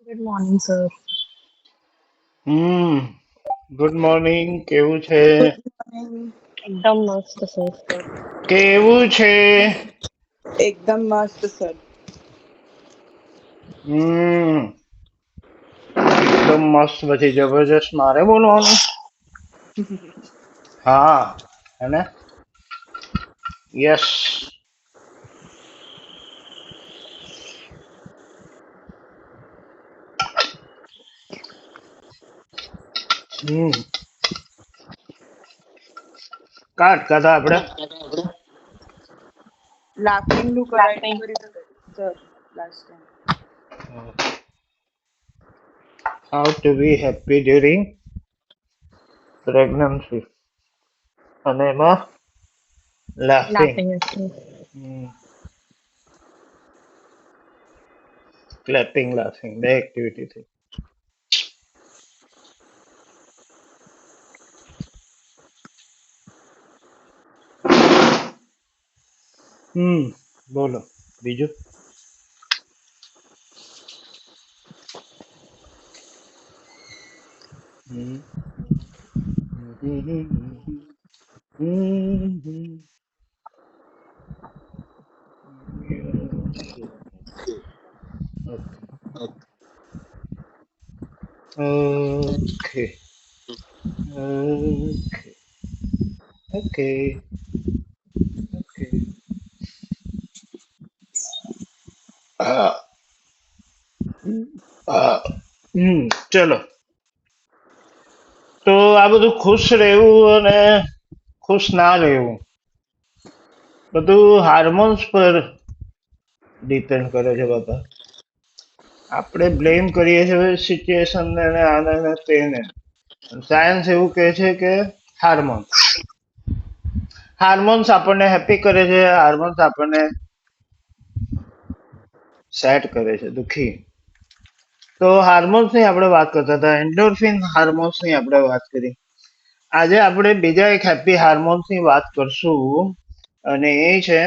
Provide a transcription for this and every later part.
Good morning, sir. હમ good morning. કેવું છે? एकदम मस्त सर. કેવું છે? एकदम मस्त सर. હમ એકદમ મસ્ત પછી જબરજસ્ત મારે બોલવાનું? હા, હેને? યસ. હમ કાટ કાતા આપણે Laughing નું Laughing. કરી શકે sir last time. How to B happy during pregnancy અને એમાં laughing. Laughing is sir. Clapping, laughing બે એક્ટિવિટી થઈ. બોલો બીજું. હમ હમ ઓકે ઓકે ઓકે ઓકે. આ, આ, ચલો. તો આ બધું ખુશ રહેવું અને ખુશ ના રહેવું બધું હાર્મોન્સ પર ડિપેન્ડ કરે છે બાબા. આપણે બ્લેમ કરીએ છીએ સિચ્યુએશનને અને આને ને તેને. સાયન્સ એવું કહે છે કે હાર્મોન્સ હાર્મોન્સ આપણને હેપી કરે છે, હાર્મોન્સ આપણને સેટ કરે છે, દુખી. તો હાર્મોન્સ ની આપણે વાત કરતા હતા, એન્ડોર્ફિન હાર્મોન્સ ની આપણે વાત કરી. આજે આપણે બીજા એક હેપી હાર્મોન્સ ની વાત કરશું અને એ છે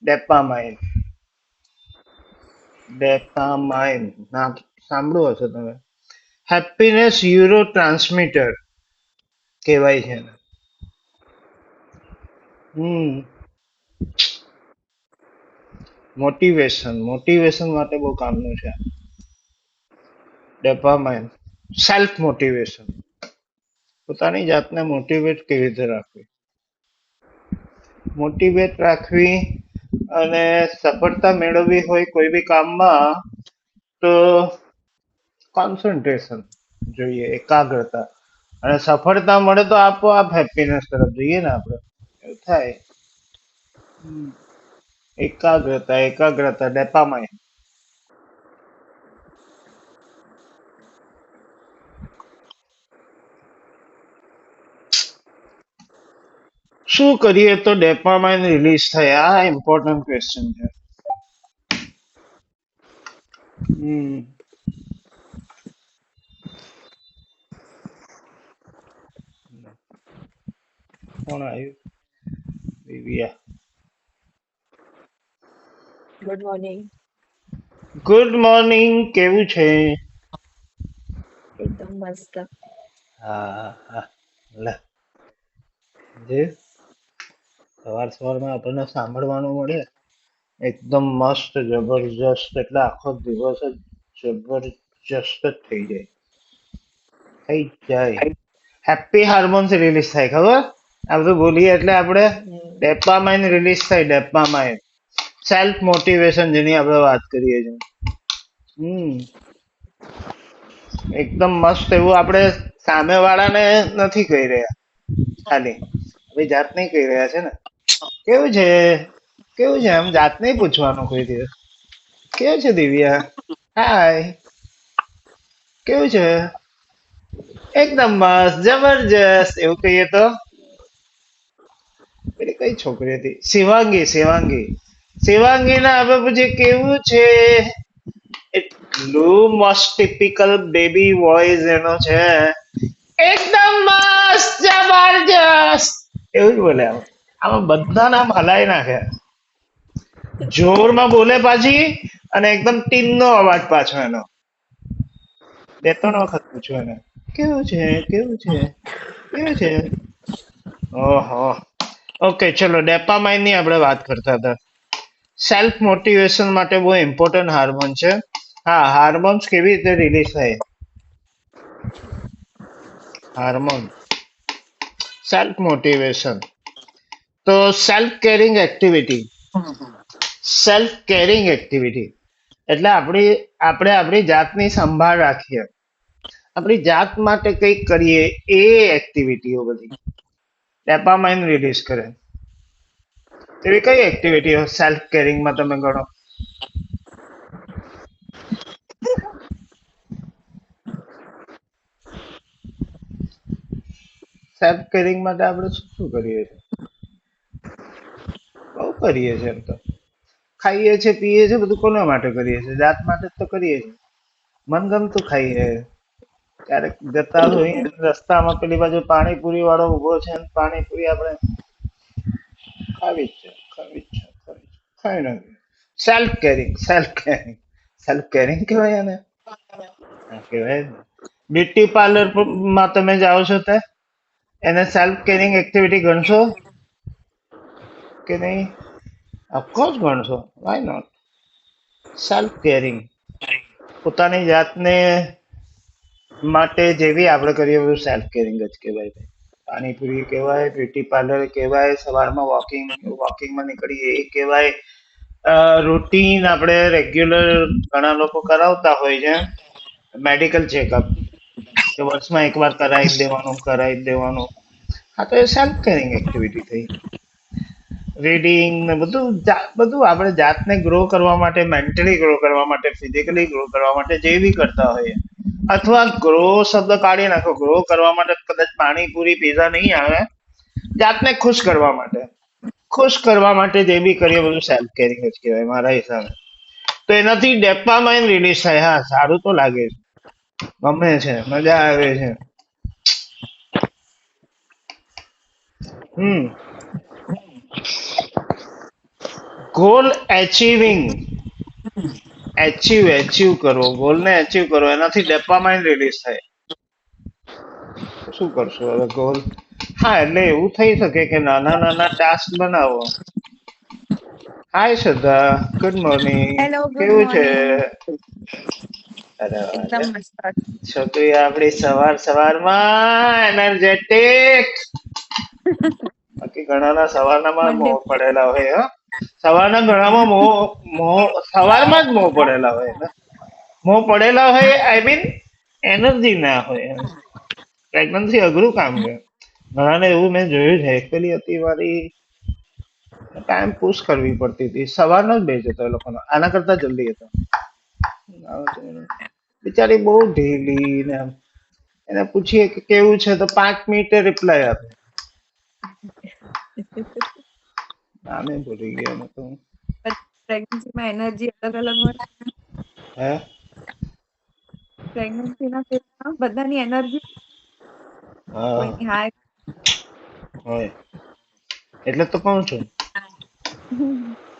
ડેપામાઇન. ડેપામાઇન નામ સાંભળ્યું હશે તમે. હેપીનેસ યુરો ટ્રાન્સમીટર કહેવાય છે એને. હમ મોટિવેશન માટે બહુ કામનું છે ડેપામાઇન. સેલ્ફ મોટિવેશન, પોતાની જાતને મોટિવેટ કેવી રીતે રાખવી, મોટિવેટ રાખવી અને સફળતા મેળવવી હોય કોઈ બી કામમાં તો કોન્સન્ટ્રેશન જોઈએ, એકાગ્રતા. અને સફળતા મળે તો આપોઆપ હેપીનેસ તરફ જઈએ ને આપણે, એવું થાય. એકાગ્રતા ડેપામાઇન. શું કરીએ તો ડેપામાઇન રિલીઝ થાય? આ ઇમ્પોર્ટન્ટ ક્વેશ્ચન છે. હમ કોણ આવ્યું? Divya. Good morning. Good morning. કેવું છે? एकदम मस्त. હા હા. લે જે સવારમાં આપણને સાંભળવાનું મળે એકદમ મસ્ત જબરજસ્ત, એટલે આખો દિવસ જ જબરજસ્ત જ થઈ જાય. હેપી હાર્મોન્સ રિલીઝ થાય, ખબર? આ બધું બોલીએ એટલે આપણે ડેપામાઇન રિલીઝ થાય. ડેપામાઇન સેલ્ફ મોટિવેશન જેની આપણે વાત કરીએ છીએ. હમ એકદમ મસ્ત એવું આપણે સામે વાળાને નથી કહી રહ્યા, ખાલી આપણી જાત નહીં કહી રહ્યા છે ને. કેવું છે? કેવું છે? એમ જાત નહીં પૂછવાનું કોઈ દિવસ. કેવું છે દિવ્યા? હાય. કેવું છે? એકદમ મસ્ત જબરજસ્ત એવું કહીએ તો. પેલી કઈ છોકરી હતી? શિવાંગી ને આપણે પૂછીએ કેવું છે, એટલું મસ્ત ટિપિકલ બેબી વોઇસ એનો છે. એકદમ મસ્ત જબરજસ્ત એવું જ બોલે. આમાં બધા નામ હલાઈ નાખે, જોરમાં બોલે પાછી, અને એકદમ ટીનનો અવાજ પાછો એનો. બે ત્રણ વખત પૂછો એને કેવું છે કેવું છે કેવું છે. ઓહો. ઓકે ચલો ડેપામાઇન ની આપણે વાત કરતા હતા. સેલ્ફ મોટિવેશન માટે બહુ ઇમ્પોર્ટન્ટ હાર્મોન છે. હા, હાર્મોન્સ કેવી રીતે રિલીઝ થાય? હાર્મોન સેલ્ફ મોટિવેશન તો સેલ્ફ કેરિંગ એક્ટિવિટી એટલે આપણે આપણી જાતની સંભાળ રાખીએ, આપણી જાત માટે કંઈક કરીએ, એ એક્ટિવિટીઓ બધી ડોપામાઇન રિલીઝ કરે. એવી કઈ એક્ટિવિટીઓ સેલ્ફ કેરિંગમાં તમે ગણો? સેલ્ફ કેરિંગ માટે આપણે શું શું કરીએ છીએ? બહુ કરીએ છીએ. એમ તો ખાઈએ છીએ, પીએ છીએ, બધું કોના માટે કરીએ છીએ? જાત માટે જ તો કરીએ છીએ. મનગમતું ખાઈએ. ક્યારેક જતા હોય રસ્તામાં પેલી બાજુ પાણીપુરી વાળો ઉભો છે ને પાણીપુરી આપણે ખાવી જ છે, ખાવી જ છે, ખાઈ નાખીએ. સેલ્ફ કેરિંગ કહેવાય એને. હા, કહેવાય ને. બ્યુટી પાર્લર માં તમે જાઓ છો તે એને સેલ્ફ કેરિંગ એક્ટિવિટી ગણશો કે નહીં? ઓફકોર્સ ગણશો. Why not? સેલ્ફ કેરિંગ પોતાની જાતને માટે જેવી આપણે કરીએ બધું સેલ્ફ કેરિંગ જ કહેવાય. પાણીપુરી કહેવાય, બ્યુટી પાર્લર કહેવાય, સવારમાં વોકિંગમાં નીકળીએ એ કહેવાય, રૂટીન આપણે રેગ્યુલર ઘણા લોકો કરાવતા હોય છે મેડિકલ ચેકઅપ, કે વર્ષમાં એકવાર કરાવી જ દેવાનું. હા, તો એ સેલ્ફ કેરિંગ એક્ટિવિટી થઈ. રીડિંગ ને બધું આપણે જાતને ગ્રો કરવા માટે, મેન્ટલી ગ્રો કરવા માટે, ફિઝિકલી ગ્રો કરવા માટે જે બી કરતા હોઈએ, અથવા ગ્રો શબ્દ કાઢી નાખો, ગ્રો કરવા માટે કદાચ પાણીપુરી પીઝા નહીં આવે, જાતને ખુશ કરવા માટે જે બી કરીએ બધું સેલ્ફ કેરિંગ જ કહેવાય મારા હિસાબે. તો એનાથી ડોપામાઇન રિલીઝ થાય. હા, સારું તો લાગે છે, ગમે છે, મજા આવે છે. ગોલ એચીવ કરવો, ગોલને એચીવ કરો, એનાથી ડોપામાઇન રિલીઝ થાય. શું કરશો હવે? ગોલ, હા, એટલે એવું થઈ શકે કે નાના નાના ટાસ્ક બનાવો. હાય શ્રદ્ધા, ગુડ મોર્નિંગ. હેલો, ગુડ કેવું છે? મોર્નિંગ. અરે એકદમ વાહ, મસ્ત. છોકરી આપણી સવારમાં એનર્જેટિક. બાકી ઘણાના સવારનામાં મંડે મોં પડેલા હોય. સવારના ઘણામાં સવારમાં જ મોં પડેલા હોય ને. મોં પડેલા હોય, આઈ મીન એનર્જી ના હોય. પ્રેગ્નન્સી અઘરું કામ છે. ઘણાને એવું મેં જોયું છે. એકચુઅલી હતી મારી ટાઈમ પુશ કરવી પડતી હતી. સવારનો જ બેચ હતો એ લોકોનો, આના કરતા જલ્દી હતો. બિચારી બહુ ઢીલી ને એને પૂછીએ કે કેવું છે તો 5 મિનિટે રિપ્લાય આપે. નામે ભૂલી ગયા મેં તો. પ્રેગ્નન્સીમાં એનર્જી અલગ અલગ હોય. હે? પ્રેગ્નન્સીના ફેઝમાં બધાની એનર્જી હા, કોઈની હાઈ. હોય એટલે તો કહું છું.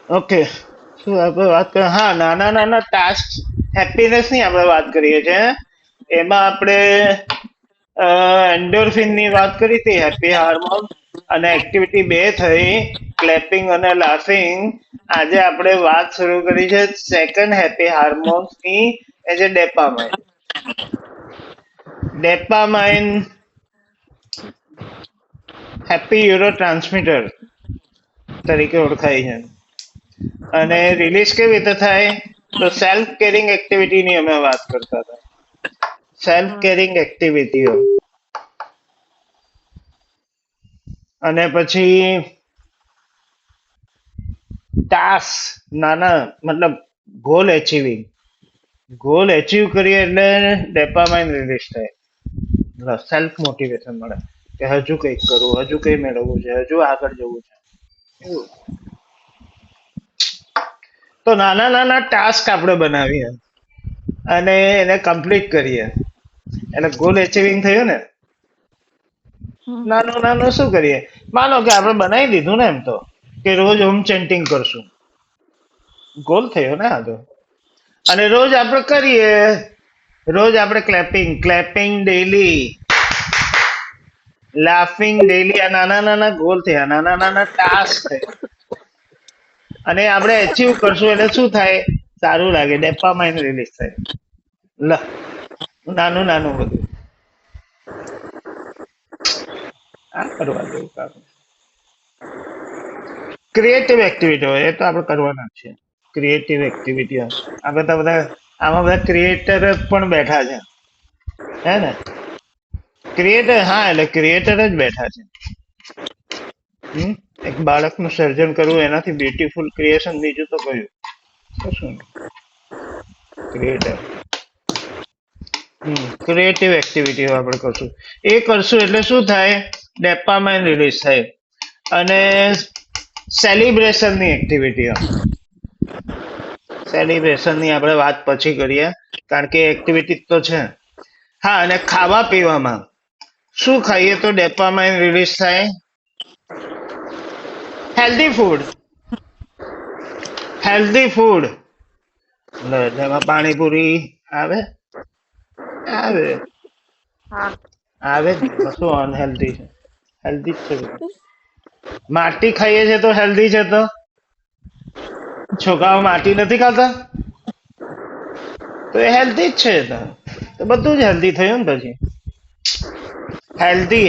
ઓકે, શું આપણે વાત કરીએ? હા, નાના નાના ટાસ્ક, હેપીનેસ ની આપણે વાત કરીએ છીએ. એમાં આપણે એન્ડોર્ફિન ની વાત કરી હતી, હેપી હાર્મોન, અને એક્ટિવિટી બે થઈ, ક્લેપિંગ અને લાફિંગ. આજે આપણે વાત શરૂ કરી છે સેકન્ડ હેપી હાર્મોન્સ ની, એ છે ડોપામાઇન. ડોપામાઇન હેપી યુરો તરીકે ઓળખાય છે. અને રિલીઝ કેવી રીતે થાય? તો સેલ્ફ કેરિંગ એક્ટિવિટી ની અમે વાત કરતા હતા. સેલ્ફ કેરિંગ એક્ટિવિટીઓ, અને પછી ટાસ્ક, નાના મતલબ ગોલ એચીવ કરીએ એટલે ડોપામાઇન રિલીઝ થાય, સેલ્ફ મોટિવેશન મળે કે હજુ કંઈક કરવું, હજુ કંઈ મેળવવું છે, હજુ આગળ જવું છે. એવું. તો નાના નાના ટાસ્ક આપણે બનાવીએ અને એને કમ્પ્લીટ કરીએ એટલે ગોલ એચિવિંગ થયું ને. નાનું નાનું શું કરીએ? માનો કે આપણે બનાવી દીધું ને એમ તો કે રોજ હોમ ચેન્ટિંગ કરશું, ગોલ થયો ને આ તો. અને રોજ આપણે કરીએ રોજ આપણે ક્લેપિંગ ડેલી, લાફિંગ ડેલી. આ નાના નાના ગોલ થયા, નાના નાના ટાસ્ક થયા, અને આપણે અચીવ કરશું એટલે શું થાય? સારું લાગે, ડોપામાઇન રિલીઝ થાય. લ નાનું નાનું બધું આ કરવા જેવું કામ. ક્રિએટિવ એક્ટિવિટી હોય એ તો આપણે કરવાના જ છે. ક્રિએટિવ એક્ટિવિટી આપણે તો બધા આમાં બધા ક્રિએટર પણ બેઠા છે, હે ને? ક્રિએટર, હા, એટલે ક્રિએટર જ બેઠા છે. એક બાળકનું સર્જન કરવું એનાથી બ્યુટીફુલ ક્રિએશન બીજું તો કયું કશું ક્રિએટર. ક્રિએટિવ એક્ટિવિટી આપણે કરશું. એ કરશું એટલે શું થાય? ડોપામાઇન રિલીઝ થાય. અને સેલિબ્રેશનની એક્ટિવિટી, સેલિબ્રેશનની આપણે વાત પછી કરીએ, કારણ કે એક્ટિવિટી તો છે. હા, અને ખાવા પીવામાં શું ખાઈએ તો ડોપામાઇન રિલીઝ થાય? Healthy food. હેલ્ધી ફૂડ જેમાં પાણીપુરી આવે આવે હા. આવે જ ને. શું અનહેલ્ધી છે? હેલ્ધી જ છે બધું. માટી ખાઈએ છે તો હેલ્ધી છે. તો છોકરાઓ માટી નથી ખાતા તો એ હેલ્ધી જ છે. તો બધું જ હેલ્ધી થયું ને. પછી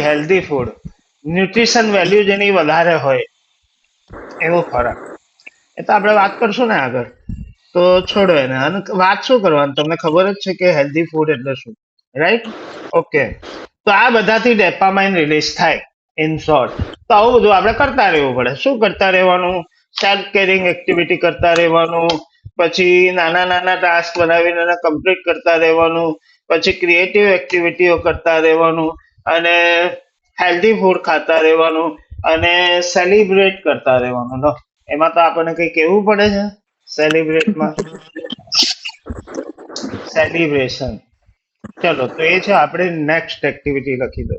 હેલ્ધી ફૂડ, ન્યુટ્રિશન વેલ્યુ જેની વધારે હોય એવો ખોરાક. એ તો આપણે વાત કરશું ને આગળ, તો છોડો એને. અને વાત શું કરવાની, તમને ખબર જ છે કે હેલ્ધી ફૂડ એટલે શું, રાઈટ? ઓકે. તો આ બધાથી ડોપામાઇન રિલીઝ થાય, ઇન શોર્ટ. તો આવું બધું આપણે કરતા રહેવું પડે. શું કરતા રહેવાનું? સેલ્ફ કેરિંગ એક્ટિવિટી કરતા રહેવાનું, પછી નાના નાના ટાસ્ક બનાવીને એને કમ્પ્લીટ કરતા રહેવાનું, પછી ક્રિએટિવ એક્ટિવિટીઓ કરતા રહેવાનું, અને હેલ્ધી ફૂડ ખાતા રહેવાનું, અને સેલિબ્રેટ કરતા રહેવાનું. લો, એમાં તો આપણને કઈ કહેવું પડે છે સેલિબ્રેટમાં? સેલિબ્રેશન. ચલો, તો એ છે આપણે નેક્સ્ટ એક્ટિવિટી લખી દો,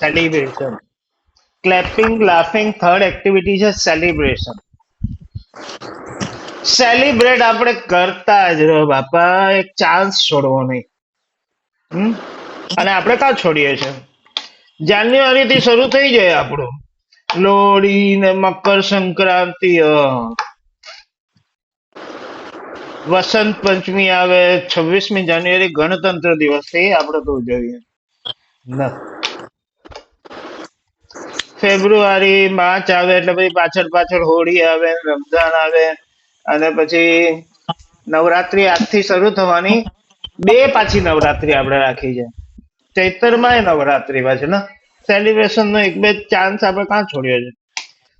celebration. Clapping, laughing, third activity છે સેલિબ્રેશન. સેલિબ્રેટ આપણે કરતા જ રહો બાપા, એક ચાન્સ છોડવો નહીં. અને આપણે ક્યાં છોડીએ છીએ? જાન્યુઆરી થી શરૂ થઈ જાય આપણું લોહડી ને મકર સંક્રાંતિ, વસંત પંચમી આવે, 26મી જાન્યુઆરી ગણતંત્ર દિવસ, એ આપણે તો ઉજવીએ ના. ફેબ્રુઆરી માર્ચ આવે એટલે પછી પાછળ હોળી આવે, રમઝાન આવે, અને પછી નવરાત્રી આજથી શરૂ થવાની. બે પાછી નવરાત્રી આપણે રાખી છે, ચૈતરમાં નવરાત્રી પાછી ને. સેલિબ્રેશન નો એક બે ચાન્સ આપણે ક્યાં છોડ્યો છે?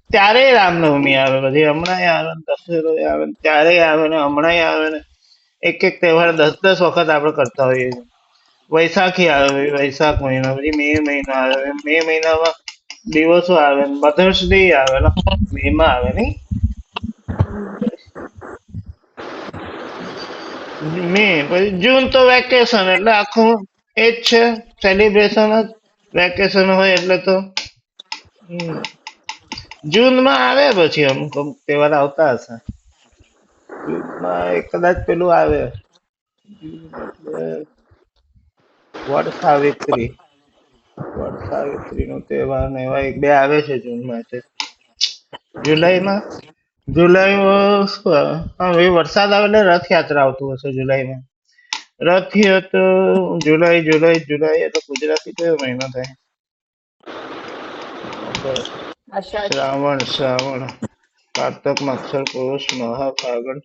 ત્યારે રામનવમી આવે, પછી હમણાં આવે, દશેરો આવે, ત્યારે આવે ને હમણાં આવે ને. એક એક તહેવાર 10-10 વખત આપણે કરતા હોઈએ છીએ. વૈશાખી આવે, વૈશાખ મહિનો, પછી મે મહિનો આવે, મે મહિનામાં દિવસો આવે, મધર્સ ડે આવે મે માં આવે નઈ. મે પછી જૂન તો વેકેશન, એટલે આખું એ જ છે સેલિબ્રેશન જ. વેકેશન હોય એટલે તો જૂનમાં આવે, પછી અમુક અમુક તહેવાર આવતા હશે જૂનમાં. કદાચ પેલું આવે જૂન એટલે વડ સાવિત્રી, નો તહેવાર ને એવા એક બે આવે છે જૂનમાં. જુલાઈમાં શું આવે? હા, એ વરસાદ આવે એટલે રથયાત્રા આવતું હશે જુલાઈમાં. રથયાત્રા જુલાઈ એટલે ગુજરાતી કયો મહિનો થાય? શ્રાવણ, કારતક, માગસર, પુરુષ, મહા, ફાગણ,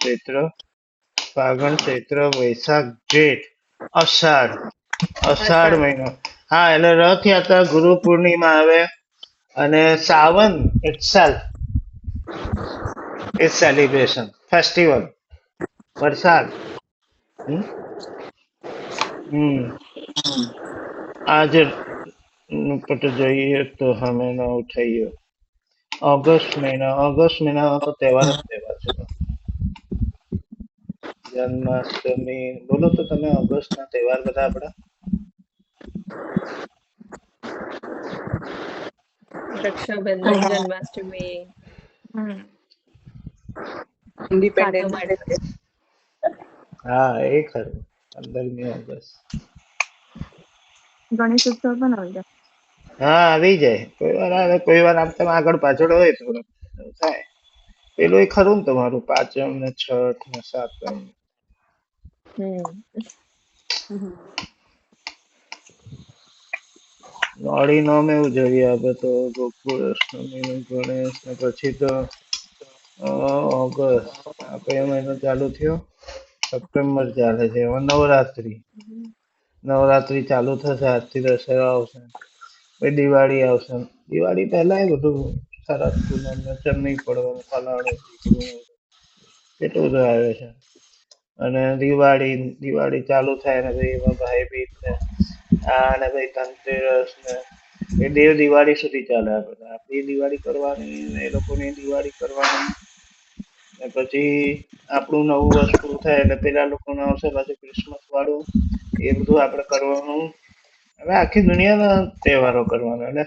ચૈત્ર, વૈશાખ, જેઠ, અષાઢ મહિનો. હા, એટલે રથયાત્રા, ગુરુ પૂર્ણિમા આવે, અને સાવન itself is celebration, festival, વરસાદ. આજે પટ જોઈએ તો હમે ના ઉઠાઈએ. ઓગસ્ટ મહિનામાં તો તહેવાર જ તહેવાર છે. જન્માષ્ટમી બોલો તો તમે, ઓગસ્ટ ના તહેવાર બધા આપડા. રક્ષાબંધન, જન્માષ્ટમી, ઇન્ડિપેન્ડન્સ સાતમ આઠમ. હા, એ ખરું. 15મી ઓગસ્ટ. ગણેશ ઉત્સવ પણ આવી જાય. હા આવી જાય, કોઈ વાર આવે, કોઈ વાર આમ તેમ આગળ પાછળ હોય થોડું એવું થાય. પેલું એ ખરું ને તમારું પાંચમ ને છઠ ને સાતમ. હમ નોળી નોમે ઉજવીએ આપણે તો, ગોકુળ અષ્ટમી ને ગણેશ ને પછી તો ઓગસ્ટ. આ કયો મહિનો ચાલુ થયો? સપ્ટેમ્બર ચાલે છે. હવે નવરાત્રી. નવરાત્રી ચાલુ થશે, આજથી દશેરા આવશે, પછી દિવાળી આવશે. દિવાળી પહેલા એ બધું શરદ પૂનમ ને ચમની પડવાનું ફલાણું ઢીકણું કેટલું બધું આવે છે. અને દિવાળી ચાલુ થાય ને પછી એમાં ભાઈ બીજ ને આ ને પછી ધનતેરસ ને એ દેવ દિવાળી સુધી ચાલે. આપણે આપણી દિવાળી કરવાની ને એ લોકોની દિવાળી કરવાની ને પછી આપણું નવું વર્ષ પૂરું થાય એટલે પેલા લોકોનું આવશે પાછું ક્રિસમસ વાળું. એ બધું આપણે કરવાનું. હવે આખી દુનિયાના તહેવારો કરવાના એટલે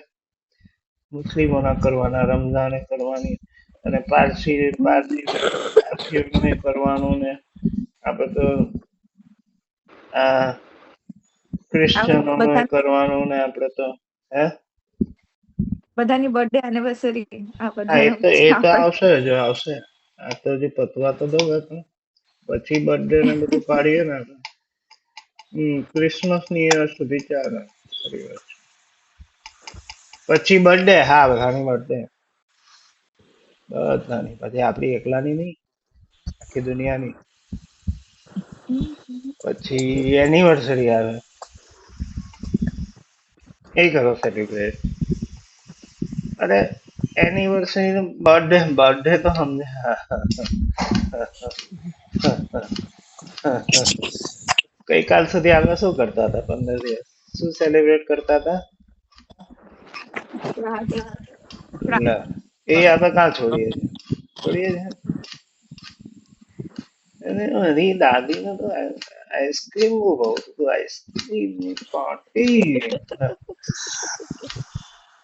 મુસ્લિમોના કરવાના, રમઝાન કરવાની અને પારસીઓને કરવાનું ને આપણે તો આ આ ક્રિશ્ચિયનોનું એ કરવાનું ને આપણે તો હે બધાની બર્થડે એનિવર્સરી આ હા બધાનો એ પછી તો આપણે આવશે જ આવશે. આ તો હજી પતવા તો દઉં પણ પછી બર્થડે ને બધું પાડીએ ને આપણે. ક્રિસમસ ની યર સુધી ચાલે. ખરી વાત છે. પછી બર્થડે, હા બધાની બર્થડે બધાની, પછી આપણી એકલાની નહીં, આખી દુનિયાની. પછી એનિવર્સરી આવે, એ કરો સેલિબ્રેટ. અરે એનિવર્સરી બર્થડે બર્થડે તો સમજે. ગઈકાલ સુધી આપણે શું કરતા હતા? 15 દિવસ શું સેલિબ્રેટ કરતા હતા? ના, એ આપણે ક્યાં છોડીએ છીએ? છોડીએ છીએ. અને મારી દાદીને તો આઈસ્ક્રીમ બહુ ભાવતું. Ice cream party.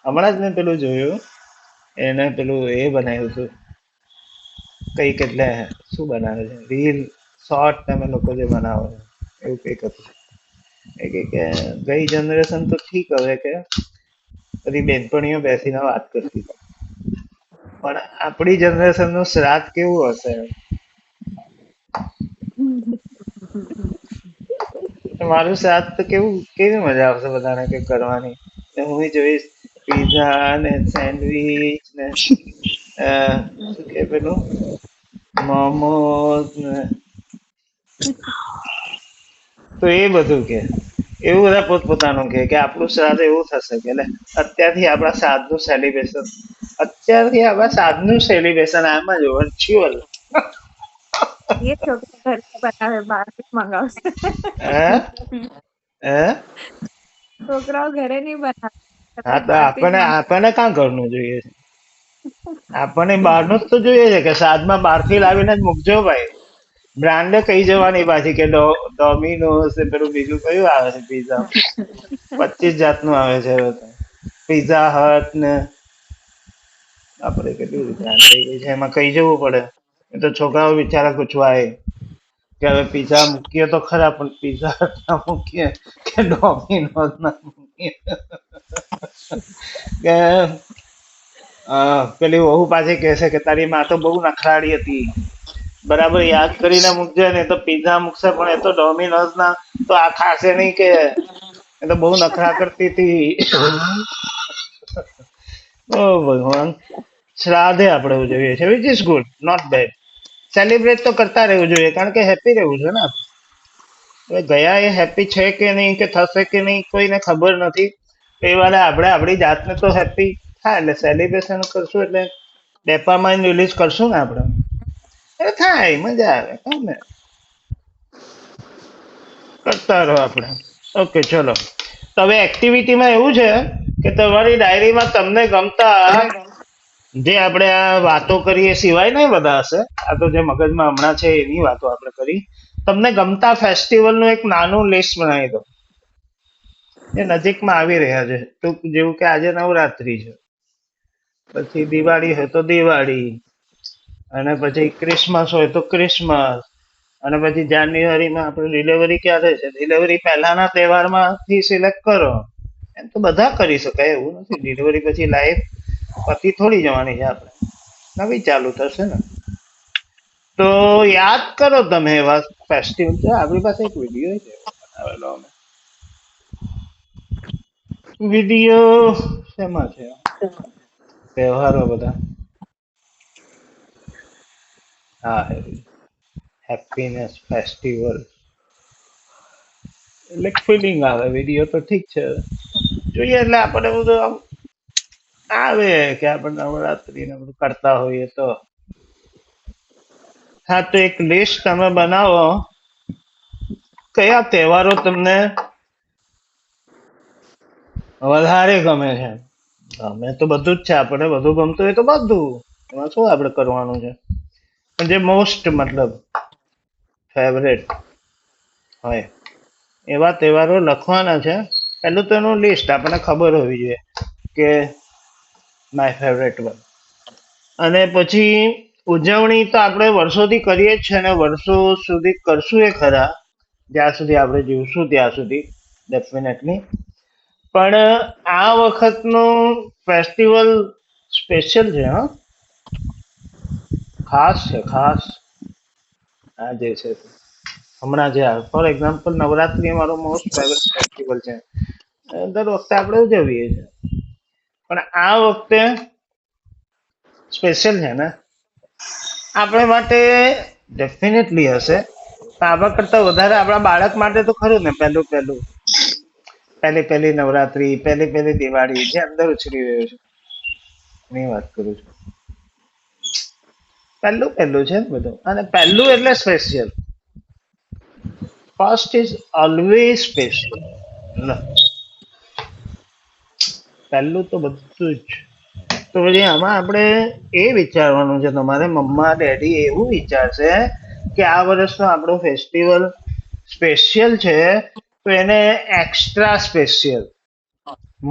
હમણાં જ મેં પેલું જોયું, એને પેલું એ બનાવ્યું હતું કઈક, એટલે શું બનાવે છે રીલ શોર્ટ તમે લોકો જે બનાવો છો એવું કઈક હતું. એ કે ગઈ જનરેશન તો ઠીક, હવે કે બધી બેનપણીઓ બેસીને વાત કરતી હતી, પણ આપણી જનરેશન નું શ્રાદ્ધ કેવું હશે? મારું શ્રાદ્ધ તો કેવી મજા આવશે બધાને કે કરવાની. હું જોઈશ પીઝા ને સેન્ડવીચ ને શું કે પેલું મોમોસ ને, તો એ બધું કે એવું બધા પોતપોતાનું કે આપણું શ્રાદ્ધ એવું થશે કે અત્યારથી આપણા શ્રાદ્ધ નું સેલિબ્રેશન, આમ જ વર્ચ્યુઅલ. એ છોકરા ઘરે બનાવે, બહારથી મંગાવશે. હે હે છોકરાઓ ઘરે નહીં બનાવે, હા તો બહારથી જ આપણને ક્યાં ઘરનું જોઈએ છે? આપણને બહારનું જ તો જોઈએ છે કે શ્રાદ્ધમાં બહારથી લાવીને જ મૂકજો ભાઈ. બ્રાન્ડે કહી જવાની પાછી કે ડોમિનોસ ને પેલું બીજું કયું આવે છે પીઝા, 25 જાતનું આવે છે હવે તો. પીઝા હટ ને આપણે કેટલી બધી બ્રાન્ડ થઈ ગઈ છે, એમાં કહી જવું પડે. એ તો છોકરાઓ બિચારા ગુચવાય કે હવે પીઝા મૂકીએ તો ખરા, પણ પીઝા હટ ના મૂકીએ કે ડોમિનોઝ ના મૂકીએ કે પેલી વહુ પાછી કહેશે કે તારી માં તો બહુ નખરાળી હતી, બરાબર યાદ કરીને મૂકજે ને તો પીઝા મૂકશે પણ એ તો ડોમિનોઝ ના તો આ ખાશે નહીં કે એ તો બહુ નખરા કરતી હતી. ઓ ભગવાન. શ્રાદ્ધે આપણે ઉજવીએ છીએ, which is good, not bad. Celebrate તો કરતા રહેવું જોઈએ, કારણ કે હેપી રહેવું છે ને. હવે ગયા એ હેપી છે કે નહીં, કે થશે કે નહીં, કોઈને ખબર નથી. એ વારે આપણે આપણી જાતને તો હેપી થાય એટલે સેલિબ્રેશન કરશું, એટલે ડેપામાઇન રિલીઝ કરશું ને આપણે, એટલે થાય, મજા આવે. ને કરતા રહો આપણે. ઓકે ચલો, તો હવે એક્ટિવિટીમાં એવું છે કે તમારી ડાયરીમાં તમને ગમતા જે આપણે આ વાતો કરીએ સિવાય નહીં બધા હશે, આ તો જે મગજમાં હમણાં છે એની વાતો આપણે કરી. તમને ગમતા ફેસ્ટિવલનું એક નાનું લિસ્ટ બનાવી દો, એ નજીકમાં આવી રહ્યા છે. ટૂંક જેવું કે આજે નવરાત્રી છે, પછી દિવાળી હોય તો દિવાળી, અને પછી ક્રિસમસ હોય તો ક્રિસમસ, અને પછી જાન્યુઆરીમાં આપણે ડિલિવરી ક્યારે છે, ડિલિવરી પહેલાના તહેવારમાંથી સિલેક્ટ કરો. એમ તો બધા કરી શકાય, એવું નથી. ડિલિવરી પછી લાઈફ પતી થોડી જવાની છે આપણે, નવી ચાલુ થશે ને. તો યાદ કરો તમે એવા ફેસ્ટિવલ. છે આપણી પાસે એક વિડીયો છે બનાવેલો અમે. વિડીયો શેમાં છે? તહેવારો બધા. હા, હેપીનેસ ફેસ્ટિવલ એટલે ફિલિંગ આવે. વિડીયો તો ઠીક છે, જોઈએ એટલે આપણે બધું આમ આવે કે આપણે નવરાત્રી ને બધું કરતા હોઈએ તો. હા, તો એક લિસ્ટ તમે બનાવો, કયા તહેવારો તમને વધારે ગમે છે. ગમે તો બધું જ છે, આપણે બધું ગમતું હોય તો બધું, એમાં શું આપણે કરવાનું છે. પણ જે મોસ્ટ મતલબ ફેવરેટ હોય એવા તહેવારો લખવાના છે. પહેલું તો એનું લિસ્ટ આપણને ખબર હોવી જોઈએ કે માય ફેવરેટ વન. અને પછી ઉજવણી તો આપણે વર્ષોથી કરીએ જ છે ને વર્ષો સુધી કરશું એ ખરા, જ્યાં સુધી આપણે જીવશું ત્યાં સુધી ડેફિનેટલી. પણ આ વખતનું ફેસ્ટિવલ સ્પેશિયલ છે. હા, ખાસ છે, ખાસ. આ જે છે હમણાં જે ફોર એક્ઝામ્પલ નવરાત્રી અમારો મોસ્ટ ફેવરેટ ફેસ્ટિવલ છે. દર વખતે આપણે ઉજવીએ છીએ, પણ આ વખતે સ્પેશિયલ છે ને આપણે માટે. ડેફિનેટલી હશે, પણ આપણા કરતા વધારે આપણા બાળક માટે તો ખરું ને. પહેલી નવરાત્રી, પહેલી દિવાળી જે અંદર ઉછરી રહ્યો છે એની વાત કરું છું. પહેલું છે ને બધું, અને પહેલું એટલે special. First is always special. પહેલું તો બધું જ. તો પછી આમાં આપણે એ વિચારવાનું છે, તમારે મમ્મા ડેડી એવું વિચારશે કે આ વર્ષનો આપણો ફેસ્ટિવલ સ્પેશિયલ છે, તો એને એક્સ્ટ્રા સ્પેશિયલ,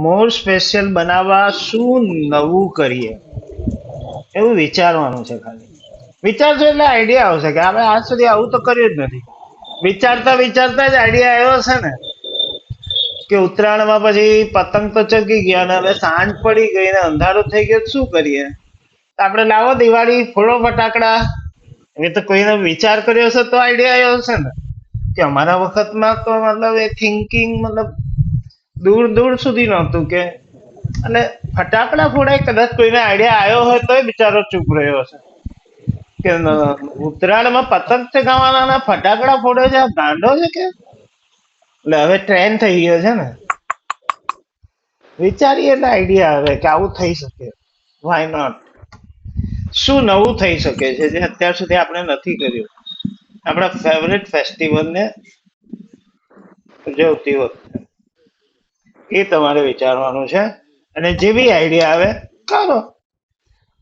મોર સ્પેશિયલ બનાવવા શું નવું કરીએ, એવું વિચારવાનું છે. ખાલી વિચારશો એટલે આઈડિયા આવશે કે આપણે આજ સુધી આવું તો કર્યું જ નથી. વિચારતા વિચારતા જ આઈડિયા આવ્યો છે ને કે ઉત્તરાયણમાં પછી પતંગ તો ચગી ગયા ને હવે સાંજ પડી ગઈ ને અંધારું થઈ ગયું, શું કરીએ? તો આપણે લાવો દિવાળી, ફોડો ફટાકડા. એ તો કોઈને વિચાર કર્યો હશે તો આઈડિયા આવ્યો હશે ને. કે અમારા વખતમાં તો મતલબ એ થિંકિંગ મતલબ દૂર દૂર સુધી નહોતું કે, અને ફટાકડા ફોડાય. કદાચ કોઈને આઈડિયા આવ્યો હોય તોય બિચારો ચૂપ રહ્યો હશે કે ઉત્તરાયણમાં પતંગ ચગાવવાના ને ફટાકડા ફોડે છે, ગાંડો છે કે. એટલે હવે ટ્રેન્ડ થઈ ગયો છે ને, વિચારીએ એટલે આઈડિયા આવે કે આવું થઈ શકે. Why not? શું નવું થઈ શકે છે જે અત્યાર સુધી આપણે નથી કર્યું આપણા ફેવરેટ ફેસ્ટિવલને ઉજવતી વખતે? એ તમારે વિચારવાનું છે, અને જે બી આઈડિયા આવે કરો.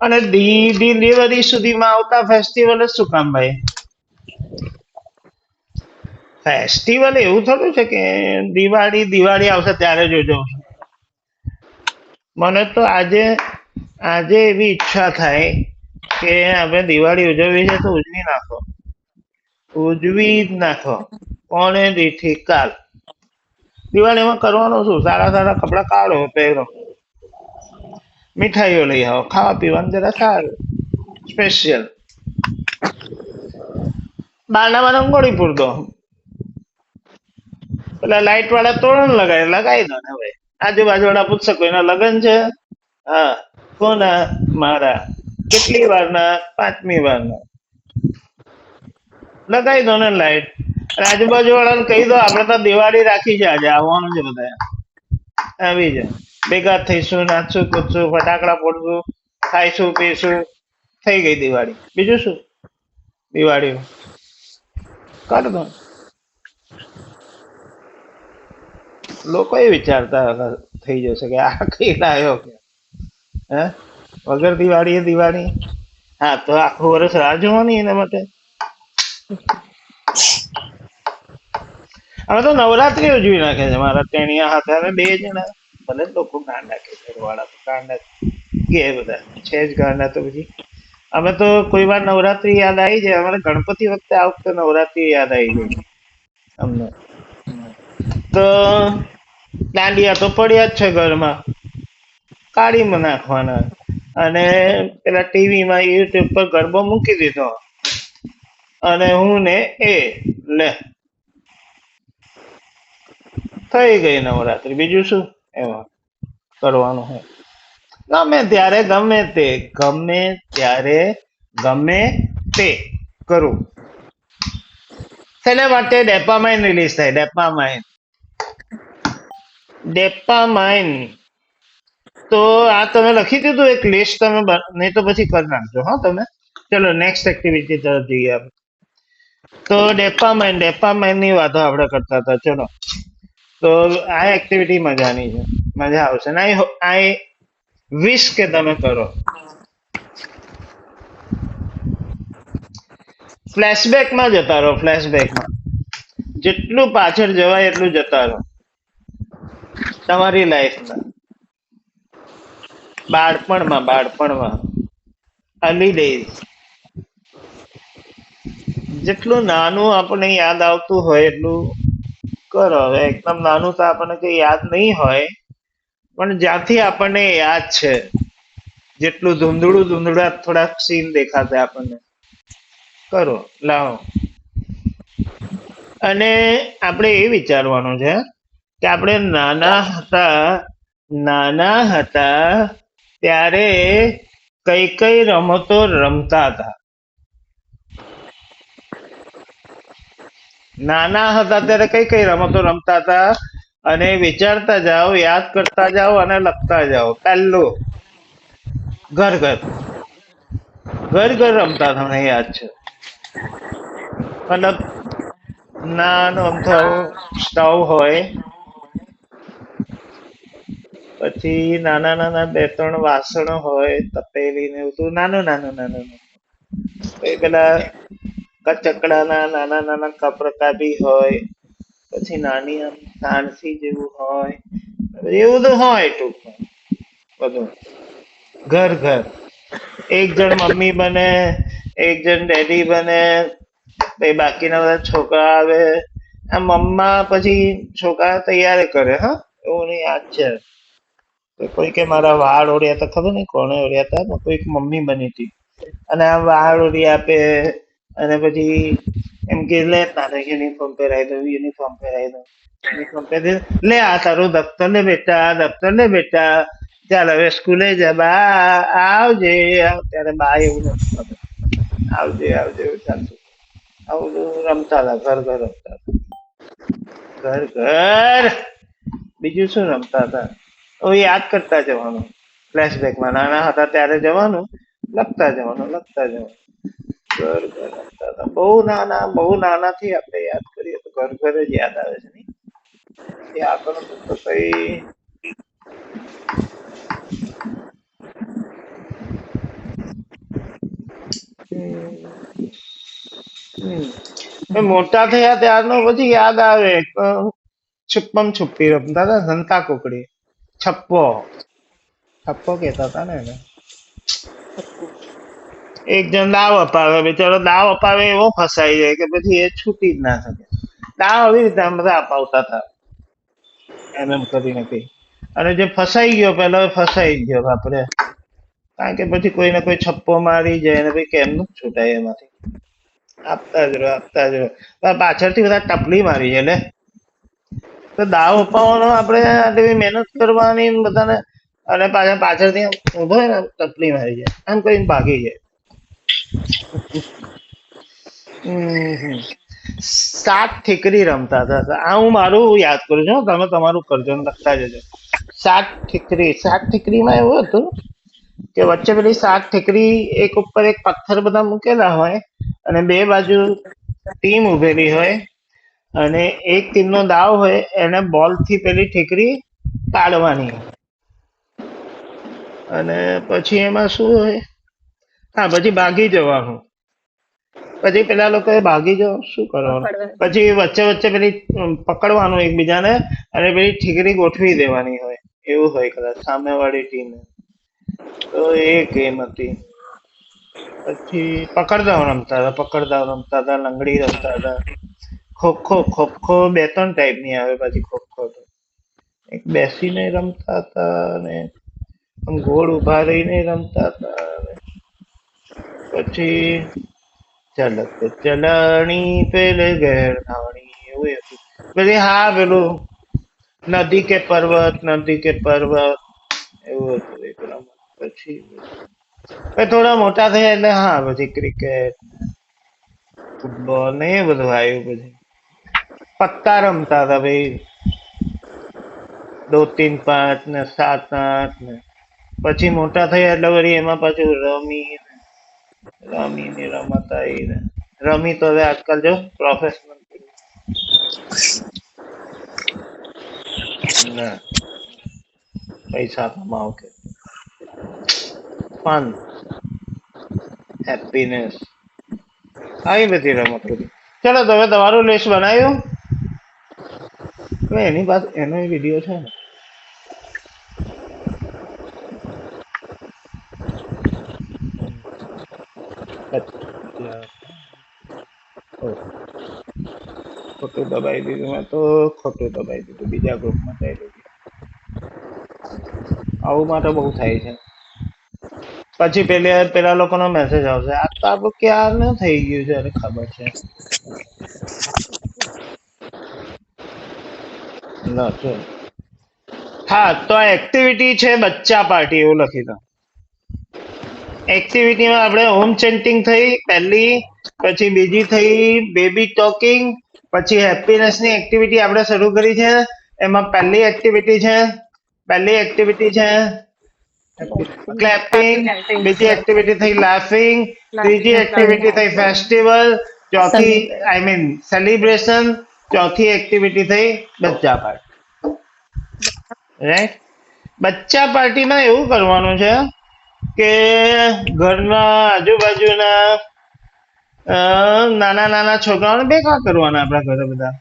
અને ડિલિવરી સુધીમાં આવતા ફેસ્ટિવલ જ શું કામ ભાઈ? ફેસ્ટિવલ એવું થોડું છે કે દિવાળી આવશે ત્યારે જ ઉજવશું. મને તો આજે એવી ઈચ્છા થાય કે આપણે દિવાળી ઉજવવી છે તો ઉજવી જ નાખો. કોને દીઠી કાલ. દિવાળીમાં કરવાનું શું? સારા સારા કપડા કાઢો, પહેરો, મીઠાઈઓ લઈ આવો, ખાવા પીવાનું જરા સારું સ્પેશિયલ. બારણામાં રંગોળી પૂર દો, પેલા લાઈટ વાળા તોરણ લગાવી દો ને. હવે આજુબાજુ વાળા પૂછશે કોઈના લગ્ન છે? હા. કોના? મારા. કેટલી વારના? 5મી વારના. લગાવી દો ને લાઈટ. આજુબાજુ વાળાને કહી દો આપણે તો દિવાળી રાખી છે, આજે આવવાનું છે બધા, આવી જાય. ભેગા થઈશું, નાચશું, કૂદશું, ફટાકડા ફોડશું, ખાઈશું, પીશું. થઈ ગઈ દિવાળી. બીજું શું? દિવાળી કર દો. લોકો એ વિચારતા થઈ જશે કે આ કઈ લાયો કે હે વગર દિવાળી. હા, તો આખું વર્ષ રાહ જોવાની એના માટે. હવે તો નવરાત્રી ઉજવી નાખે છે મારા ટેણિયા હાથે. હવે 2 જણા ભલે લોકો ગાંડા કે ઘરવાળા તો ગાંડા કે બધા છે જ ગાંડા. તો પછી અમે તો કોઈ વાર નવરાત્રી યાદ આવી જાય, અમારે ગણપતિ વખતે આ વખતે નવરાત્રી યાદ આવી ગઈ અમને. તો દાંડિયા તો પડ્યા જ છે ઘરમાં, કાઢી નાખવાના અને પેલા ટીવીમાં યુટ્યુબ પર ગરબો મૂકી દીધો અને હું ને એ લે થઈ ગઈ નવરાત્રી. બીજું શું એમાં કરવાનું હોય? ગમે ત્યારે ગમે તે કરું. શેના માટે? ડેપામાઇન રિલીઝ થાય. ડેપામાઇન તો આ તમે લખી દીધું એક લિસ્ટ, તમે નહીં તો પછી કરી નાખજો હા તમે. ચલો નેક્સ્ટ એક્ટિવિટી તરફ જઈએ આપણે. તો ડેપામાઇન ની વાતો આપણે કરતા હતા. ચલો તો આ એક્ટિવિટી મજાની છે, મજા આવશે ને આઈ વિશ કે તમે કરો. ફ્લેશબેકમાં જતા રહો. ફ્લેશબેકમાં જેટલું પાછળ જવાય એટલું જતા રહો તમારી લાઈફમાં. બાળપણમાં અર્લી ડેઝ, જેટલું નાનું આપણને યાદ આવતું હોય એટલું કરો. હવે એકદમ નાનું તો આપણને કઈ યાદ નહીં હોય, પણ જ્યાંથી આપણને યાદ છે, જેટલું ધૂંધળું થોડાક સીન દેખાશે આપણને, કરો. લાવો. અને આપણે એ વિચારવાનું છે કે આપણે નાના હતા ત્યારે કઈ કઈ રમતો રમતા હતા. નાના હતા ત્યારે કઈ કઈ રમતો રમતા હતા અને વિચારતા જાઓ, યાદ કરતા જાઓ અને લખતા જાઓ. પહેલું ઘર રમતા હતા, મને યાદ છે. મતલબ નાનો અમથો સ્ટવ હોય, પછી નાના 2-3 વાસણો હોય, તપેલી ને બધું નાનું. પછી પેલા કચકડાના નાના કપ રકાબી હોય, પછી નાની આમ સાણસી જેવું હોય, એવું બધું હોય ટૂંકમાં બધું. ઘર એક જણ મમ્મી બને, એક જણ ડેડી બને, પછી બાકીના બધા છોકરા આવે. આ મમ્મા પછી છોકરા તૈયાર કરે. હા, એવું મને યાદ છે. કોઈ કે મારા વાળ ઓળ્યા હતા, ખબર નહીં કોને ઓળ્યા હતા, પણ કોઈક મમ્મી બની હતી અને આ વાળ ઓળી આપે અને પછી એમ કે લે તારે યુનિફોર્મ પહેરાવી દઉં. યુનિફોર્મ પહેરાવી લે આ તારું દફતર લે બેટા, ચાલ હવે સ્કૂલે જા, બા આવજે. ત્યારે બા એવું નથી થતું, આવજે એવું ચાલતું. આવું બધું રમતા હતા. ઘર રમતા હતા. ઘર બીજું શું રમતા હતા? હવે યાદ કરતા જવાનું. ફ્લેશબેકમાં નાના હતા ત્યારે જવાનું, લખતા જવાનું. ઘર રમતા હતા. બહુ નાનાથી આપણે યાદ કરીએ તો ઘર જ યાદ આવે છે નહીં? એ આપણને તો કઈ મોટા થયા ત્યારનો પછી યાદ આવે. છુપ્પમ છુપ્પી રમતા હતા, સંતા કુકડી, છપ્પો કહેતા હતા ને એને. એક જણ દાવ અપાવે, બિચારો દાવ અપાવે એવો ફસાઈ જાય કે પછી એ છૂટી જ ના શકે. દાવ આવી રીતે આમ બધા અપાવતા હતા એમ કરીને કઈ. અને જે ફસાઈ ગયો પેલો ફસાઈ ગયો બાપરે, કારણ કે પછી કોઈને કોઈ છપ્પો મારી જાય ને પછી કેમનું છૂટાય એમાંથી. આપતા જ રહો. પાછળથી બધા ટપલી મારી જાય ને, તો દાવ અપાવવાનો આપણે આટલી મહેનત કરવાની બધાને, અને પાછળથી ઉભો ને ટપલી મારી જાય, આમ કઈ ભાગી જાય. સાત ઠીકરી રમતા હતા. આ હું મારું યાદ કરું છું, તમે તમારું કરજો, લખતા જજો. સાત ઠીકરીમાં એવું હતું કે વચ્ચે પેલી 7 ઠીકરી, એક ઉપર એક પથ્થર બધા મૂકેલા હોય અને બે બાજુ ટીમ ઉભેલી હોય અને એક ટીમનો દાવ હોય, એને બોલ થી પેલી ઠીકરી પાડવાની. અને પછી એમાં શું હોય, હા પછી ભાગી જવાનું. પછી પેલા લોકોએ ભાગી જાવ, શું કરવાનું? પછી વચ્ચે પેલી પકડવાનું એકબીજાને અને પેલી ઠીકરી ગોઠવી દેવાની હોય, એવું હોય કદાચ સામેવાળી ટીમે. તો એ ગેમ હતી. પછી પકડદાવ રમતા હતા, લંગડી રમતા હતા, ખોખો 2-3 ટાઈપની આવે પછી ખોખો તો. એક બેસીને રમતા હતા અને આમ ગોળ ઉભા રહીને રમતા હતા અને પછી ચલક ચલણી પેલે ઘેર નાણી એવું હતું. પછી હા પેલું નદી કે પર્વત એવું હતું એક રમત. પછી થોડા મોટા થયા એટલે હા પછી ક્રિકેટ ફૂટબોલ ને એ બધું આવ્યું. પછી પત્તા રમતા હતા ભાઈ, 2-3-5 ને 7-8 ને પછી મોટા થયા એટલે વળી એમાં પાછું રમીની રમત આવી ને રમી તો હવે આજકાલ જો પ્રોફેશનલ ના પૈસા કમાઓ કે ફન હેપીનેસ આવી બધી રમત બધી. ચલો તમે તમારું લિસ્ટ બનાવ્યું? એની પાસે એનો વિડીયો છે ને? ખોટું દબાઈ દીધું, મેં તો ખોટું દબાઈ દીધું, બીજા ગ્રુપમાં ચાલ્યું ગયું. આવું માટે બહુ થાય છે. પછી પેલા લોકોનો મેસેજ આવશે, આ તો આપણું ક્યારનું થઈ ગયું છે. અરે ખબર છે. હા તો આ એક્ટિવિટી છે બચ્ચા પાર્ટી એવું લખી દો. એક્ટિવિટીમાં આપણે હોમ ચેન્ટિંગ થઈ પહેલી, પછી બીજી થઈ બેબી ટોકિંગ, પછી હેપીનેસ ની એક્ટિવિટી આપણે શરૂ કરી છે. એમાં પહેલી એક્ટિવિટી છે ક્લેપિંગ, બીજી એક્ટિવિટી થઈ લાફિંગ, ત્રીજી એક્ટિવિટી થઈ ફેસ્ટિવલ, ચોથી સેલિબ્રેશન, ચોથી એક્ટિવિટી થઈ બચ્ચા પાર્ટી. રાઈટ. બચ્ચા પાર્ટીમાં એવું કરવાનું છે કે ઘરના આજુબાજુના નાના છોકરાઓને ભેગા કરવાના આપણા ઘરે બધા.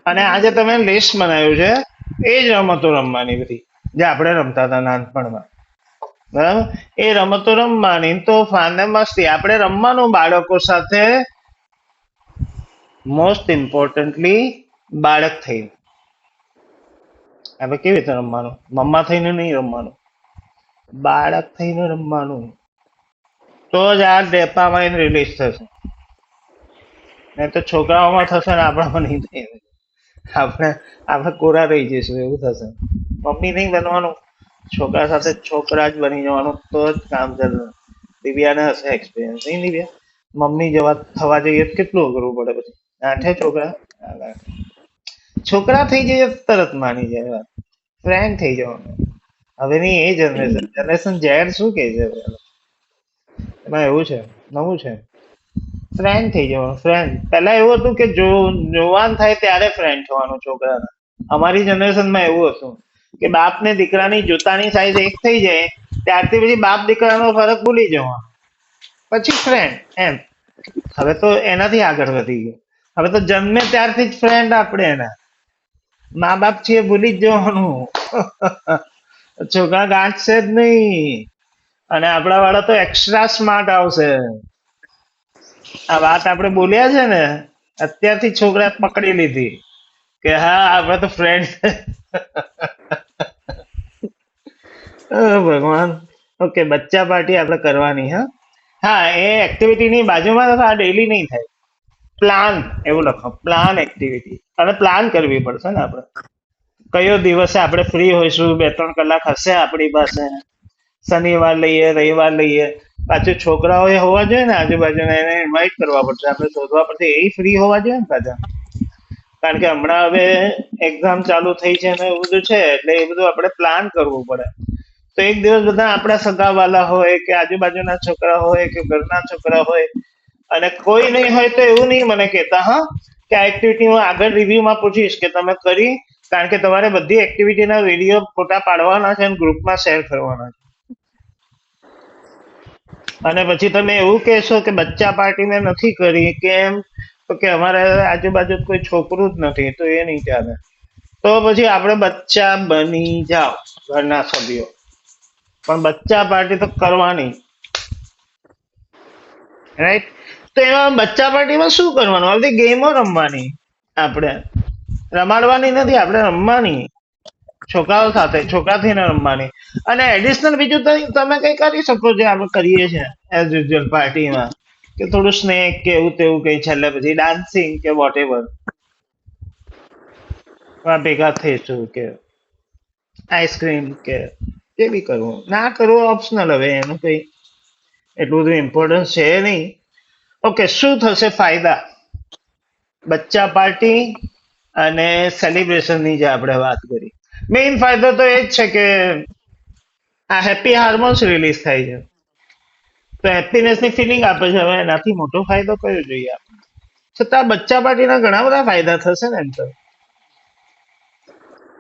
અને આજે તમે લિસ્ટ બનાવ્યું છે એ જ રમતો રમવાની બધી જે આપણે રમતા હતા નાનપણમાં. બરાબર? એ રમતો રમવાની તો ફાને મસ્તી આપણે રમવાનું બાળકો સાથે, મોસ્ટ ઇમ્પોર્ટન્ટલી બાળક થઈને. આપણે કેવી રીતે રમવાનું? મમ્મા થઈને નહીં રમવાનું, બાળક થઈને રમવાનું. તો જ આ ડોપામાઇન રિલીઝ થશે. નહીં તો છોકરાઓમાં થશે ને આપણામાં નહીં થાય. આપણે કોરા રહી જઈશું એવું થશે. મમ્મી નહીં બનવાનું, છોકરા સાથે છોકરા જ બની જવાનું તો જ કામ ચાલે. દિવ્યાને હશે એક્સપિરિયન્સ નહીં દિવ્યા? મમ્મી થવા જઈએ તો કેટલું અઘરું પડે. પછી આઠે છોકરા થઈ જઈએ તરત માની જાય વાત, ફ્રેન્ડ થઈ જવાનું. હવેની એ જનરેશન ઝેડ શું કે છે એમાં એવું છે, નવું છે. ફ્રેન્ડ થઈ જવાનું. ફ્રેન્ડ પહેલા એવું હતું કે જોવાન થાય ત્યારે ફ્રેન્ડ થવાનું છોકરાના. અમારી જનરેશનમાં એવું હતું કે બાપ ને દીકરાની જૂતાની સાઈઝ એક થઈ જાય ત્યારથી પછી બાપ દીકરાનો ફરક ભૂલી જવાનો, પછી ફ્રેન્ડ એમ. હવે તો એનાથી આગળ વધી ગયો. હવે તો જન્મે ત્યારથી જ ફ્રેન્ડ આપણે એના. મા બાપ છે ભૂલી જ જવાનું. છોકરા ગાંઠશે જ નહીં. અને આપણા વાળા તો એક્સ્ટ્રા સ્માર્ટ આવશે. આ વાત આપણે બોલ્યા છે ને અત્યારથી છોકરા પકડી લીધી કે હા આપણે તો ફ્રેન્ડ. ભગવાન. ઓકે, બચ્ચા પાર્ટી આપણે કરવાની. હા એ એક્ટિવિટીની બાજુમાં આ ડેલી નહીં થાય. પ્લાન એવું લખો, પ્લાન એક્ટિવિટી. અને પ્લાન કરવી પડશે ને આપણે કયો દિવસે આપણે ફ્રી હોઈશું, 2-3 કલાક હશે આપણી પાસે. શનિવાર લઈએ, રવિવાર લઈએ. પાછું છોકરાઓ હોવા જોઈએ ને આજુબાજુના, એને ઇન્વાઇટ કરવા પડશે, આપણે શોધવા પડશે. એ ફ્રી હોવા જોઈએ ને પાછા. કારણ કે હમણાં હવે એક્ઝામ ચાલુ થઈ છે ને એવું બધું છે એટલે એ બધું આપણે પ્લાન કરવું પડે. તો એક દિવસ બધા આપણા સગાવાલા હોય કે આજુબાજુના છોકરા હોય કે ઘરના છોકરા હોય, અને કોઈ નહીં હોય તો એવું નહીં મને કહેતા હા કે આ એક્ટિવિટી હું આગળ રિવ્યુમાં પૂછીશ કે તમે કરી. કારણ કે તમારે બધી એક્ટિવિટીના વિડીયો ફોટા પાડવાના છે અને ગ્રુપમાં શેર કરવાના છે. અને પછી તમે એવું કહેશો કે બચ્ચા પાર્ટી મેં નથી કરી, કેમ? તો કે અમારે આજુબાજુ કોઈ છોકરું જ નથી, તો એ નહીં ચાલે. તો પછી આપણે બચ્ચા બની જાઓ ઘરના સભ્યો, પણ બચ્ચા પાર્ટી તો કરવાની. રાઈટ? તો એમાં બચ્ચા પાર્ટીમાં શું કરવાનું? આ બધી ગેમો રમવાની, આપણે રમાડવાની નથી, આપણે રમવાની છોકરાઓ સાથે, છોકરાથી રમવાની. અને એડિશનલ બીજું તમે કઈ કરી શકો છો, આપણે કરીએ છીએ એઝ યુઝ્યુઅલ પાર્ટીમાં, કે થોડું સ્નેક કે એવું તેવું કઈ, છેલ્લે પછી ડાન્સિંગ કે વોટ એવર ભેગા થઈશું, કે આઈસ્ક્રીમ કે જે બી કરવું. ના કરવું ઓપ્શનલ, હવે એનું કઈ એટલું બધું ઇમ્પોર્ટન્સ છે નહીં. ઓકે, શું થશે ફાયદા બચ્ચા પાર્ટી અને સેલિબ્રેશનની જે આપણે વાત કરી? મેઇન ફાયદો તો એ જ છે કે આ હેપી હાર્મોન્સ રિલીઝ થાય છે, તો હેપીનેસની ફિલિંગ આપે છે. હવે એનાથી મોટો ફાયદો કયો જોઈએ આપણે? છતાં બચ્ચા પાર્ટીના ઘણા બધા ફાયદા થશે ને. એમ તો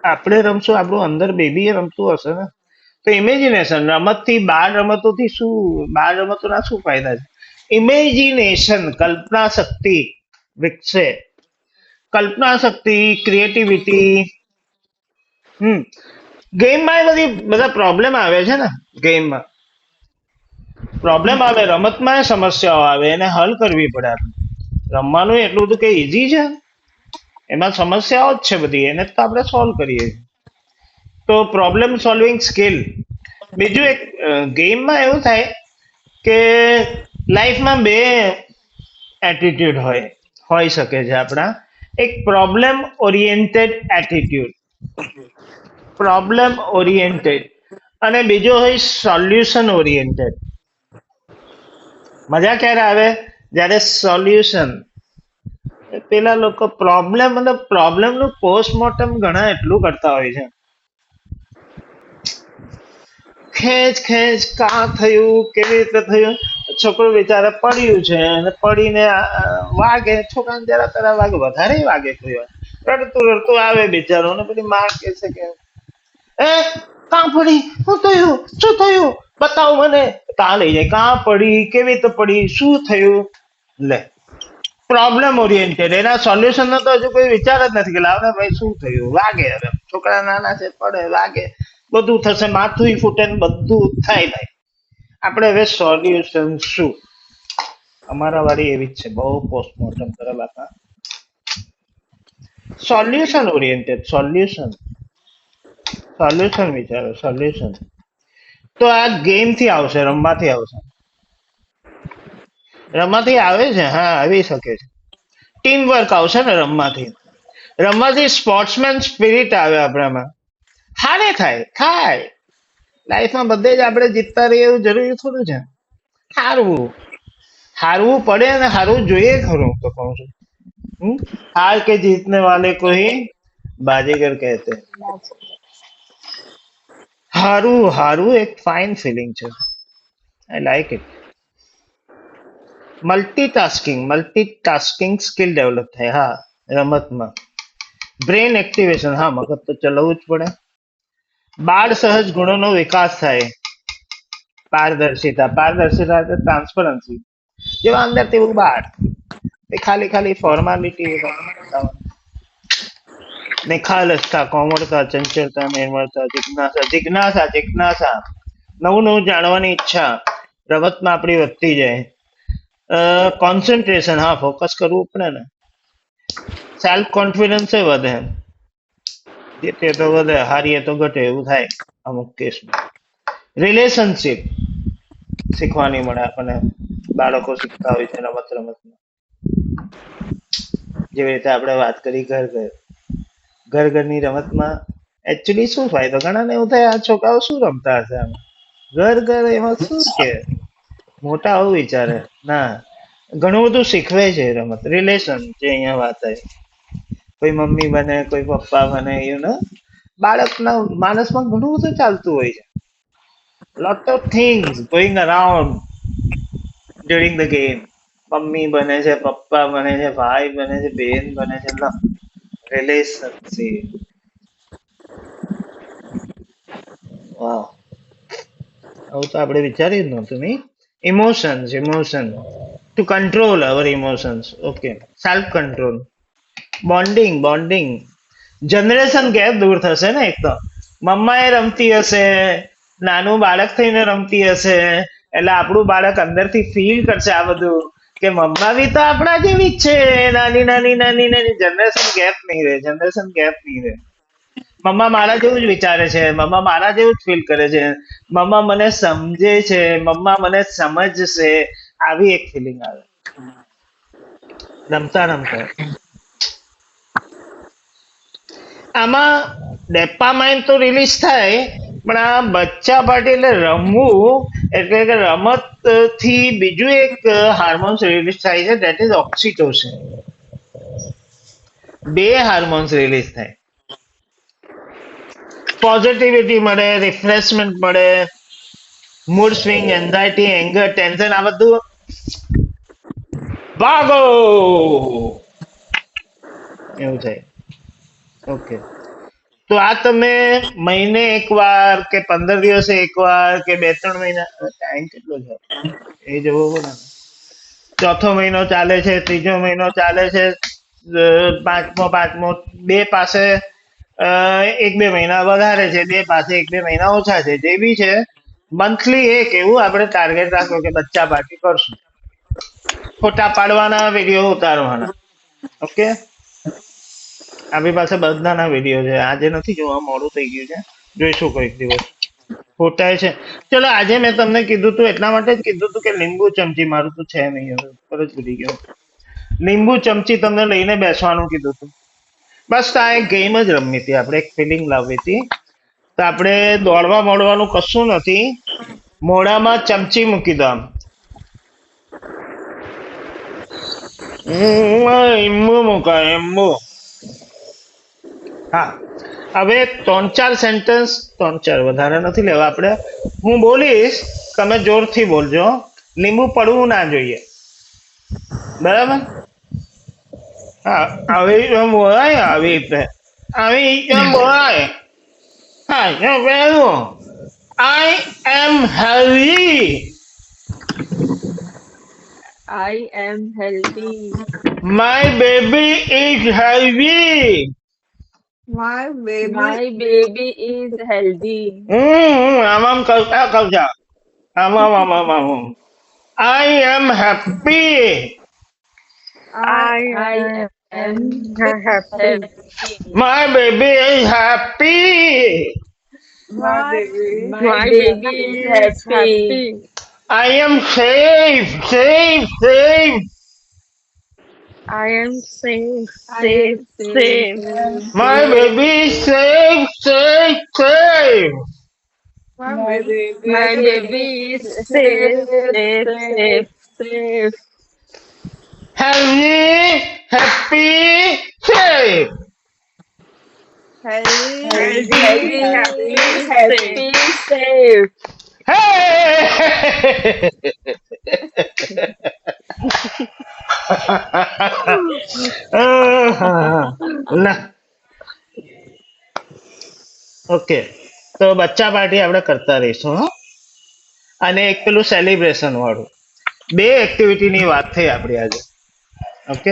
આપણે રમશું, આપણું અંદર બેબી એ રમતું હશે ને, તો ઇમેજિનેશન, રમતથી, બાળ રમતોથી શું, બાળ રમતોના શું ફાયદા છે? ઇમેજિનેશન, કલ્પના શક્તિ વિકસે, કલ્પના શક્તિ, ક્રિએટિવિટી. ગેમમાં એ બધા પ્રોબ્લેમ આવે છે ને. ગેમમાં પ્રોબ્લેમ આવે, રમતમાં સમસ્યાઓ આવે, એને હલ કરવી પડે. રમવાનું એટલું બધું કઈ ઈઝી છે? એમાં સમસ્યાઓ જ છે બધી, એને તો આપણે સોલ્વ કરીએ. તો પ્રોબ્લેમ સોલ્વિંગ સ્કિલ. બીજું એક ગેમમાં એવું થાય કે લાઈફમાં બે એટીટ્યુડ હોઈ શકે છે આપણા. એક problem oriented attitude, problem oriented, અને બીજો હોય સોલ્યુશન ઓરિએન્ટેડ. મજા ક્યારે આવે? જ્યારે સોલ્યુશન, પેલા લોકો પ્રોબ્લેમ, મતલબ પ્રોબ્લેમ નું પોસ્ટમોર્ટમ ઘણા એટલું કરતા હોય છે. ખેંચ ખેંચ, કાં થયું, કેવી રીતે થયું, છોકરું બિચારે પડ્યું છે અને પડીને વાગે, છોકરાને જરા તરા વાગે, વધારે વાગે, કોઈ વાર રડતું રડતું આવે બિચારો, ને પછી માં કે છે કે એ કાં પડી, શું થયું, શું થયું, બતાવો મને. કાં લઈ જાય, કાં પડી, કેવી રીતે પડી, શું થયું. લે, પ્રોબ્લેમ ઓરિએન્ટેડ. એના સોલ્યુશન નો તો હજુ કોઈ વિચાર જ નથી કે લાવ ને ભાઈ શું થયું, વાગે. હવે છોકરા નાના છે, પડે, વાગે, બધું થશે, માથું ફૂટે, બધું થાય. ભાઈ આપણે હવે સોલ્યુશન શું? અમારા વાળી એવી જ છે, બહુ પોસ્ટમોર્ટમ કરે બાપા. સોલ્યુશન ઓરિએન્ટેડ, સોલ્યુશન, સોલ્યુશન વિચારો, સોલ્યુશન. તો આ ગેમ થી આવશે, રમવાથી આવશે, રમવાથી આવે છે. હા, આવી શકે છે. ટીમ વર્ક આવશે ને રમવાથી. રમવાથી સ્પોર્ટ્સમેન સ્પિરિટ આવે આપણામાં. હારે થાય લાઈફમાં બધે જ આપણે જીતતા રહીએ એવું જરૂરી થોડું છે. હારવું પડે અને હારવું જોઈએ ખરું, તો કહું છું. हार के जीतने वाले को ही बाजीगर कहते हैं. हारू हारू एक फाइन फीलिंग છે. I like it. Multitasking skill develop થાય. હા, રમતમાં બ્રેન એક્ટિવેશન. હા, મગજ તો ચલાવવું જ પડે. બાળ સહજ ગુણોનો વિકાસ થાય. પારદર્શિતા એટલે ટ્રાન્સપરન્સી. જેવા અંદર તેવું બહાર. એ ખાલી ફોર્માલિટી. નિખાલસતા, કોમળતા, ચંચળતા, નિર્મળતા, જિજ્ઞાસા, નવું જાણવાની ઈચ્છા રમતમાં આપણી વધતી જાય. કોન્સન્ટ્રેશન, હા, ફોકસ કરવું પડે ને. સેલ્ફ કોન્ફિડન્સ એ વધે. જીતે તો વધે, હારીએ તો ઘટે, એવું થાય અમુક કેસમાં. રિલેશનશિપ શીખવાની મળે આપણને. બાળકો શીખતા હોય છે રમતમાં. જેવી રીતે આપણે વાત કરી ઘરની રમતમાં એકચ્યુઅલી શું ફાયદો? ઘણાને એવું થાય આ છોકરાઓ શું રમતા હશે આમ. ઘર એમાં શું કે મોટા આવું વિચારે. ના, ઘણું બધું શીખવે છે રમત. રિલેશન જે અહીંયા વાત આવી, કોઈ મમ્મી બને, કોઈ પપ્પા બને, બાળકના માનસમાં ઘણું બધું ચાલતું હોય છે. Lot of things going around during the game. Mummy બને છે, પપ્પા બને છે, ભાઈ બને છે, બેન બને છે. રિલેશનશિપ. વાહ, આવું તો આપણે વિચાર્યું જ નહોતું નહીં. Emotion to control our emotions. Okay, self control. Bonding. Generation gap દૂર થશે ને. એક તો મમ્મા એ રમતી હશે, નાનું બાળક થઈને રમતી હશે, એટલે આપણું બાળક અંદરથી ફીલ કરશે આ બધું કે મમ્મા બી તો આપણા જેવી જ છે, નાની નાની નાની નાની, જનરેશન ગેપ નહીં રહે, જનરેશન ગેપ નહીં રહે. મમ્મા મારા જેવું જ વિચારે છે, મમ્મા મારા જેવું જ ફીલ કરે છે, મમ્મા મને સમજે છે, મમ્મા મને સમજશે, આવી એક ફિલિંગ આવે રમતા રમતા. આમાં ડેપામાઇન તો રિલીઝ થાય, પણ આ બચ્ચા પાર્ટી એટલે રમવું, એટલે કે રમત થી બીજું એક હાર્મોન્સ રિલીઝ થાય છે, ધેટ ઇઝ ઓક્સિટોસિન. બે હાર્મોન્સ રિલીઝ થાય. પોઝિટિવિટી મળે, રિફ્રેશમેન્ટ મળે, mood swing, anxiety, anger, tension, આ બધું ભાગો એવું થાય. ઓકે, તો આ તમે મહિને એકવાર કે 15 દિવસે એકવાર કે 2-3 મહિના, ટાઈમ કેટલો છે એ જોવો ને. ચોથો મહિનો ચાલે છે, ત્રીજો મહિનો ચાલે છે, પાંચમો, બે પાસે 1-2 મહિના વધારે છે, બે પાસે 1-2 મહિના ઓછા છે, જે બી છે મંથલી એક એવું આપણે ટાર્ગેટ રાખો કે બચ્ચા પાર્ટી કરશું. ફોટા પાડવાના, વિડીયો ઉતારવાના. ઓકે, આપણી પાસે બધાના વિડીયો છે, આજે નથી જોવા, મોડું થઈ ગયું છે, જોઈશું કોઈક દિવસ. ફોટા છે. ચલો, આજે મેં તમને કીધું તું એટલા માટે જ કીધું તું કે લીંબુ ચમચી, મારું તો છે નહીં હવે, પર જ ભૂલી ગયો. લીંબુ ચમચી તમને લઈને બેસવાનું કીધું તું. બસ આ એક ગેમ જ રમવી હતી આપણે, એક ફિલિંગ લાવવી હતી. તો આપણે દોડવા મોડવાનું કશું નથી, મોઢામાં ચમચી મૂકી દો. આમ ઈમ્બુ મુકાય, ઈમ્બુ. હા, હવે 3-4 સેન્ટેન્સ, 3-4 વધારે નથી લેવા આપણે. હું બોલીશ, તમે જોરથી બોલજો, લીંબુ પડવું ના જોઈએ, બરાબર? હા, આવી રીતે બોલાય, આવી રીતે બોલાય. હા, પહેલું, I am healthy. I am healthy. My baby is healthy. My baby. My baby is healthy. આમ કરતા કરતા, આમ. I am happy. I am happy. My baby is happy. My My baby is happy. I am safe. I am safe. My baby is safe. my baby. My baby is safe. Healthy, happy, safe. Healthy. Happy, safe. Hey! ના, okay, તો બચ્ચા party આપણે કરતા રહીશું. હો, અને એક પેલું સેલિબ્રેશન વાળું, બે એક્ટિવિટીની વાત થઈ આપણી આજે. ઓકે,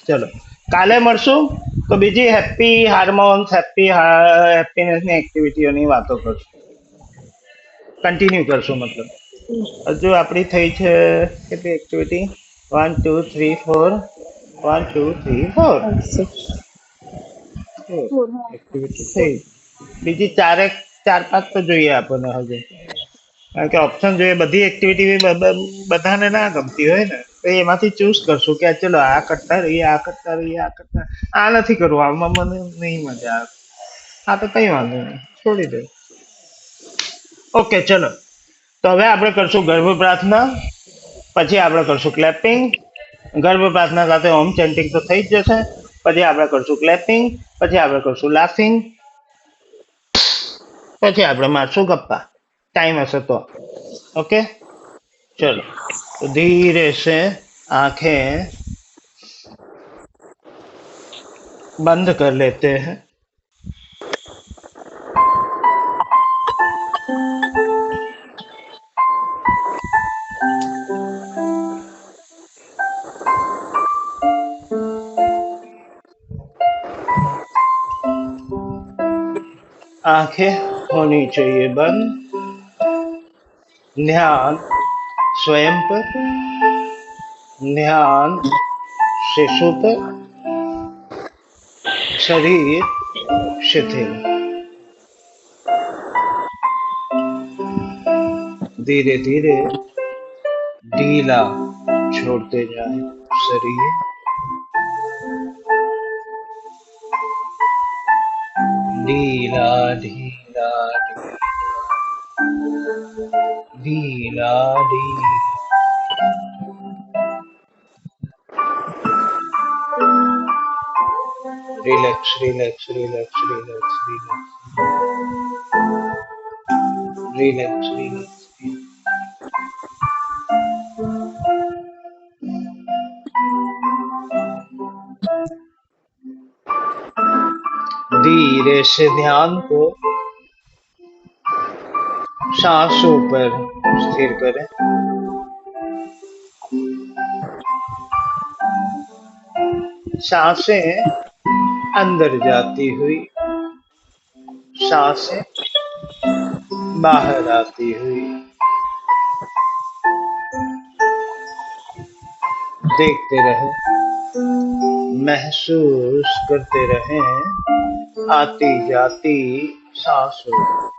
ચલો, કાલે મળશું તો બીજી હેપી હાર્મોન્સ, હેપીનેસની એક્ટિવિટીઓની વાતો કરશું, કન્ટિન્યુ કરશું. મતલબ હજુ આપણી થઈ છે કેટલી એક્ટિવિટી? 1 2 3 4, 1 2 3 4 એક્ટિવિટી થઈ. બીજી 4-5 તો જોઈએ આપણને હજુ, કારણ કે ઓપ્શન જોઈએ. બધી એક્ટિવિટી બધાને ના ગમતી હોય ને, તો એમાંથી ચૂઝ કરશું કે ચલો આ કરતા રહીએ, આ નથી કરવું, આમાં મને નહીં મજા આવે, આ તો કઈ વાંધો નહીં, છોડી દે. ઓકે, ચલો, તો હવે આપણે કરશું ગર્ભ પ્રાર્થના, પછી આપણે કરશું ક્લેપિંગ. ગર્ભ પ્રાર્થના સાથે હોમ ચેન્ટિંગ તો થઈ જ જશે, પછી આપણે કરશું ક્લેપિંગ, પછી આપણે કરશું લાફિંગ, પછી આપણે મારશું ગપ્પા, ટાઈમ હશે તો. ओके, चलो, तो धीरे से आंखें बंद कर लेते हैं. आंखें होनी चाहिए बंद. ध्यान स्वयं पर, ध्यान शिशु पर, शरीर शिथिल। धीरे धीरे ढीला छोड़ते जाए शरीर, ढीला ढीला ढीला ढीला। Relax relax relax relax relax relax relax. धीरे से ध्यान को सांसों पर स्थिर करें। सांसें अंदर जाती हुई, सांसें बाहर आती हुई। देखते रहे, महसूस करते रहें आती जाती सांसों।